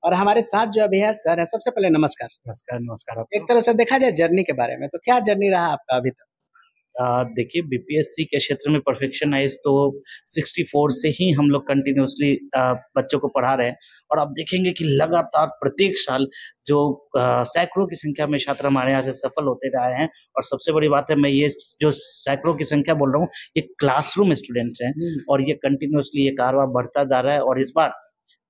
और हमारे साथ जो अभी है सर है। सबसे पहले नमस्कार। नमस्कार नमस्कार एक आपको। तरह से देखा जाए जर्नी के बारे में, तो क्या जर्नी रहा आपका अभी तक? देखिए, बीपीएससी के क्षेत्र में परफेक्शनाइज तो 64 से ही हम लोग कंटिन्यूअसली बच्चों को पढ़ा रहे हैं। और आप देखेंगे कि लगातार प्रत्येक साल जो सैकड़ों की संख्या में छात्र हमारे यहाँ से सफल होते रहे हैं। और सबसे बड़ी बात है, मैं ये जो सैकड़ों की संख्या बोल रहा हूँ, ये क्लासरूम स्टूडेंट्स हैं। और ये कंटिन्यूअसली ये कारवां बढ़ता जा रहा है। और इस बार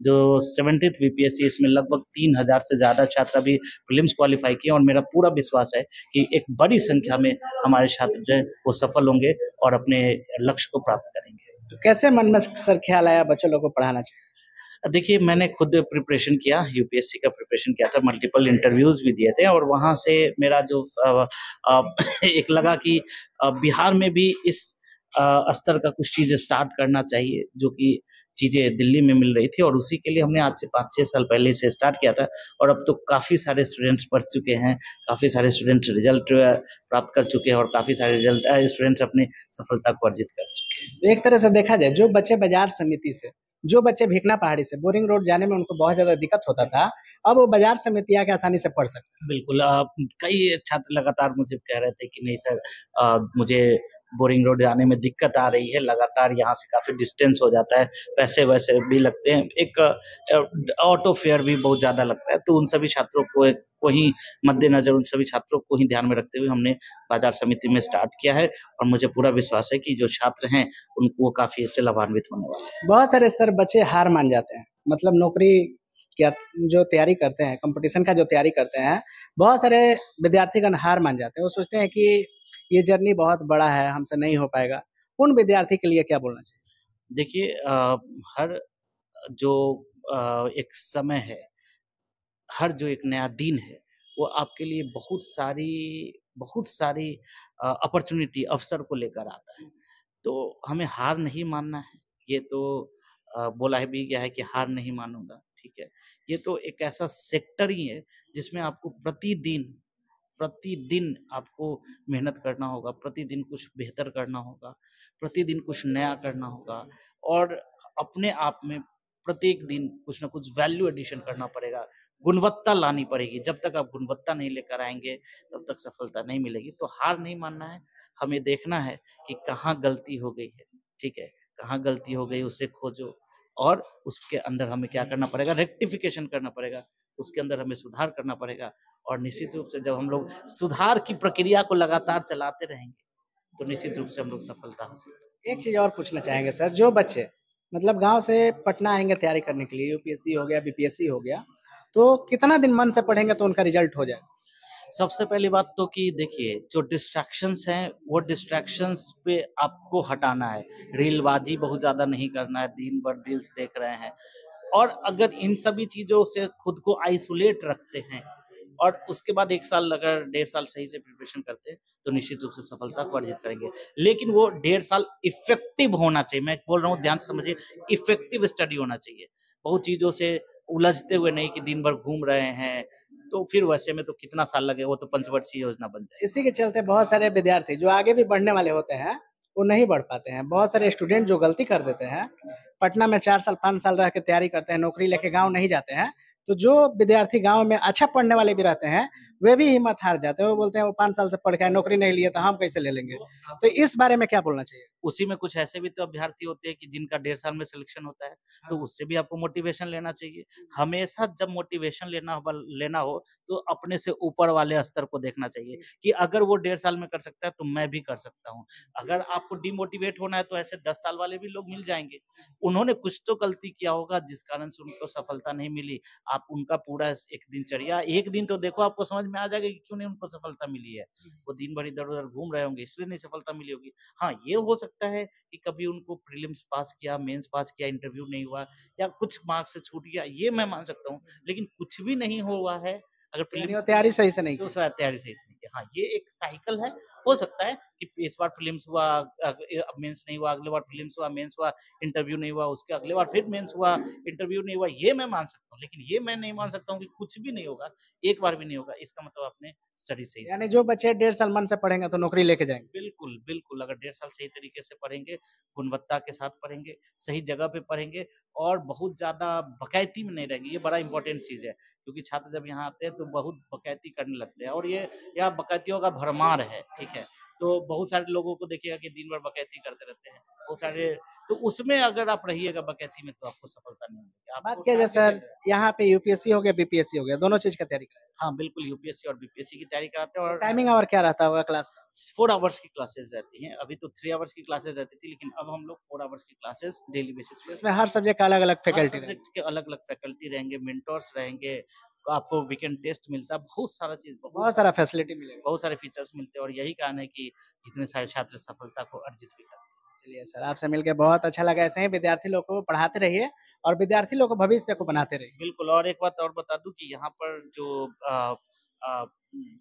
जो 70th बीपीएससी, इसमें लगभग 3000 से ज्यादा छात्र अभी प्रीलिम्स क्वालिफाई किए। और मेरा पूरा विश्वास है कि एक बड़ी संख्या में हमारे छात्र जो है वो सफल होंगे और अपने लक्ष्य को प्राप्त करेंगे। तो कैसे मन में सर ख्याल आया बच्चों लोग को पढ़ाना चाहिए? देखिए, मैंने खुद प्रिपरेशन किया, यूपीएससी का प्रिपरेशन किया था, मल्टीपल इंटरव्यूज भी दिए थे। और वहां से मेरा जो एक लगा कि बिहार में भी इस स्तर का कुछ चीजें स्टार्ट करना चाहिए, जो कि चीजें दिल्ली में मिल रही थी। और उसी के लिए हमने आज से 5-6 साल पहले से स्टार्ट किया था। और अब तो काफी सारे स्टूडेंट्स पढ़ चुके हैं, काफी सारे स्टूडेंट रिजल्ट प्राप्त कर चुके हैं, और काफी सारे रिजल्ट स्टूडेंट्स अपनी सफलता को अर्जित कर चुके हैं। एक तरह से देखा जाए, जो बच्चे बाजार समिति से, जो बच्चे भिकना पहाड़ी से बोरिंग रोड जाने में उनको बहुत ज्यादा दिक्कत होता था, अब वो बाजार समिति आके आसानी से पढ़ सकते हैं। बिल्कुल। कई छात्र लगातार मुझे कह रहे थे कि नहीं सर, मुझे बोरिंग रोड जाने में दिक्कत आ रही है, लगातार यहाँ से काफ़ी डिस्टेंस हो जाता है, पैसे वैसे भी लगते हैं, एक ऑटो फेयर भी बहुत ज़्यादा लगता है। तो उन सभी छात्रों को ही मद्देनजर, उन सभी छात्रों को ही ध्यान में रखते हुए हमने बाजार समिति में स्टार्ट किया है। और मुझे पूरा विश्वास है कि जो छात्र हैं उनको काफ़ी इससे लाभान्वित होने वाले हैं। बहुत सारे सर बच्चे हार मान जाते हैं, मतलब नौकरी क्या जो तैयारी करते हैं, कंपटीशन का जो तैयारी करते हैं, बहुत सारे विद्यार्थीगण हार मान जाते हैं। वो सोचते हैं कि ये जर्नी बहुत बड़ा है, हमसे नहीं हो पाएगा। उन विद्यार्थी के लिए क्या बोलना चाहिए? देखिए, हर जो एक समय है, हर जो एक नया दिन है, वो आपके लिए बहुत सारी अपॉर्चुनिटी, अवसर को लेकर आता है। तो हमें हार नहीं मानना है। ये तो बोला है भी गया है कि हार नहीं मानूंगा, ठीक है। ये तो एक ऐसा सेक्टर ही है जिसमें आपको प्रतिदिन प्रतिदिन आपको मेहनत करना होगा, प्रतिदिन कुछ बेहतर करना होगा, प्रतिदिन कुछ नया करना होगा। और अपने आप में प्रत्येक दिन कुछ ना कुछ वैल्यू एडिशन करना पड़ेगा, गुणवत्ता लानी पड़ेगी। जब तक आप गुणवत्ता नहीं लेकर आएंगे, तब तक सफलता नहीं मिलेगी। तो हार नहीं मानना है, हमें देखना है कि कहाँ गलती हो गई है, ठीक है, कहाँ गलती हो गई उसे खोजो। और उसके अंदर हमें क्या करना पड़ेगा, रेक्टिफिकेशन करना पड़ेगा, उसके अंदर हमें सुधार करना पड़ेगा। और निश्चित रूप से जब हम लोग सुधार की प्रक्रिया को लगातार चलाते रहेंगे, तो निश्चित रूप से हम लोग सफलता हासिल करेंगे। एक चीज और पूछना चाहेंगे सर, जो बच्चे मतलब गांव से पटना आएंगे तैयारी करने के लिए, यूपीएससी हो गया, बीपीएससी हो गया, तो कितना दिन मन से पढ़ेंगे तो उनका रिजल्ट हो जाएगा? सबसे पहली बात तो कि देखिए, जो डिस्ट्रैक्शंस हैं वो डिस्ट्रैक्शंस पे आपको हटाना है। रीलबाजी बहुत ज़्यादा नहीं करना है, दिन भर रील्स देख रहे हैं। और अगर इन सभी चीज़ों से खुद को आइसोलेट रखते हैं, और उसके बाद 1 साल, अगर 1.5 साल सही से प्रिपरेशन करते हैं, तो निश्चित रूप से सफलता को अर्जित करेंगे। लेकिन वो 1.5 साल इफ़ेक्टिव होना चाहिए। मैं बोल रहा हूँ, ध्यान से समझिए, इफ़ेक्टिव स्टडी होना चाहिए। बहुत चीज़ों से उलझते हुए नहीं कि दिन भर घूम रहे हैं, तो फिर वैसे में तो कितना साल लगेगा, वो तो पंचवर्षीय योजना बन जाएगी। इसी के चलते बहुत सारे विद्यार्थी जो आगे भी बढ़ने वाले होते हैं, वो नहीं बढ़ पाते हैं। बहुत सारे स्टूडेंट जो गलती कर देते हैं, पटना में 4 साल 5 साल रह के तैयारी करते हैं, नौकरी लेके गाँव नहीं जाते हैं। तो जो विद्यार्थी गाँव में अच्छा पढ़ने वाले भी रहते हैं, वे भी हिम्मत हार जाते हैं। वो बोलते हैं वो 5 साल से पढ़ के आए, नौकरी नहीं लिए तो हम कैसे ले लेंगे? तो इस बारे में क्या बोलना चाहिए? उसी में कुछ ऐसे भी तो अभ्यर्थी होते हैं कि जिनका 1.5 साल में सिलेक्शन होता है, तो उससे भी आपको मोटिवेशन लेना चाहिए। हमेशा जब मोटिवेशन लेना हो, तो अपने से ऊपर वाले स्तर को देखना चाहिए कि अगर वो 1.5 साल में कर सकता है, तो मैं भी कर सकता हूँ। अगर आपको डिमोटिवेट होना है, तो ऐसे 10 साल वाले भी लोग मिल जाएँगे। उन्होंने कुछ तो गलती किया होगा जिस कारण से उनको सफलता नहीं मिली। आप उनका पूरा एक दिनचर्या, एक दिन तो देखो, आपको समझ में आ जाएगा कि क्यों नहीं उनको सफलता मिली है। वो दिन भर इधर-उधर घूम रहे होंगे, इसलिए नहीं सफलता मिली होगी। हाँ, ये हो सकता है कि कभी उनको प्रीलिम्स पास किया, मेंस पास किया, इंटरव्यू नहीं हुआ, या कुछ मार्क्स से छूट गया, ये मैं मान सकता हूँ। लेकिन कुछ भी नहीं हुआ है, अगर यानी वो प्रीलिम्स तैयारी सही से नहीं तो की। शायद तैयारी सही से नहीं की। हाँ, ये एक साइकिल है, हो सकता है कि इस बार प्रीलिम्स हुआ, अब मेंस नहीं हुआ, अगली बार प्रीलिम्स हुआ, मेंस हुआ, इंटरव्यू नहीं हुआ, उसके अगले बार फिर मेंस हुआ, इंटरव्यू नहीं हुआ, ये मैं मान सकता हूँ। लेकिन ये मैं नहीं मान सकता हूँ कि कुछ भी नहीं होगा, एक बार भी नहीं होगा, इसका मतलब आपने स्टडी सही से यानी जो बच्चे 1.5 साल मन से पढ़ेंगे तो नौकरी लेके जाएँगे। बिल्कुल, बिल्कुल, अगर 1.5 साल सही तरीके से पढ़ेंगे, गुणवत्ता के साथ पढ़ेंगे, सही जगह पे पढ़ेंगे और बहुत ज़्यादा बकैती में नहीं रहेंगे, ये बड़ा इम्पोर्टेंट चीज़ है। क्योंकि छात्र जब यहाँ आते हैं तो बहुत बकैती करने लगते हैं और ये यहाँ बकैतियों का भरमार है, ठीक है? तो बहुत सारे लोगों को देखिएगा कि दिन भर बकैती करते रहते हैं, बहुत सारे तो उसमें अगर आप रहिएगा बकैती में तो आपको सफलता नहीं मिलेगी, बात आपको किया जाए शांति सर, से यहाँ पे यूपीएससी हो गया, बीपीएससी हो गया, दोनों चीज़ का तैयारी करें। हाँ, बिल्कुल यूपीएससी और बीपीएससी की तैयारी कराते हैं तो और टाइमिंग और क्या रहता होगा क्लास का? 4 आवर्स की क्लासेस रहती हैं, अभी तो 3 आवर्स की क्लासेस रहती थी, लेकिन अब हम लोग 4 आवर्स की क्लासेस डेली बेसिस पे जिसमें हर सब्जेक्ट का अलग-अलग हर फैकल्टी रहेंगे। सब्जेक्ट के अलग-अलग फैकल्टी रहेंगे, मेंटर्स रहेंगे, आपको वीकेंड टेस्ट मिलता है, बहुत सारा चीज़ बहुत सारा फैसिलिटी मिलेगा। बहुत सारे फीचर्स मिलते हैं और यही कारण है कि इतने सारे छात्र सफलता को अर्जित भी करते हैं। चलिए सर, आपसे मिलके बहुत अच्छा लगा। ऐसे ही विद्यार्थी लोग को पढ़ाते रहिए और विद्यार्थी लोग को भविष्य को बनाते रहिए। बिल्कुल और एक बात और बता दूँ कि यहाँ पर अ,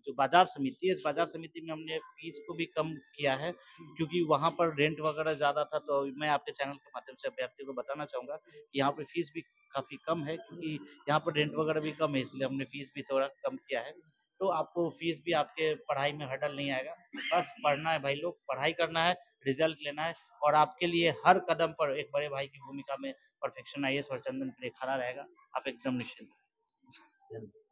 जो बाज़ार समिति है, इस बाज़ार समिति में हमने फ़ीस को भी कम किया है, क्योंकि वहाँ पर रेंट वगैरह ज़्यादा था, तो मैं आपके चैनल के माध्यम से अभ्यर्थियों को बताना चाहूँगा कि यहाँ पे फ़ीस भी काफ़ी कम है, क्योंकि यहाँ पर रेंट वगैरह भी कम है, इसलिए हमने फ़ीस भी थोड़ा कम किया है। तो आपको फ़ीस भी आपके पढ़ाई में हर्डल नहीं आएगा, बस पढ़ना है भाई लोग, पढ़ाई करना है, रिज़ल्ट लेना है और आपके लिए हर कदम पर एक बड़े भाई की भूमिका में परफेक्शन आईएएस और चंदन प्रे खड़ा रहेगा। आप एकदम निश्चिंत रहें। धन्यवाद।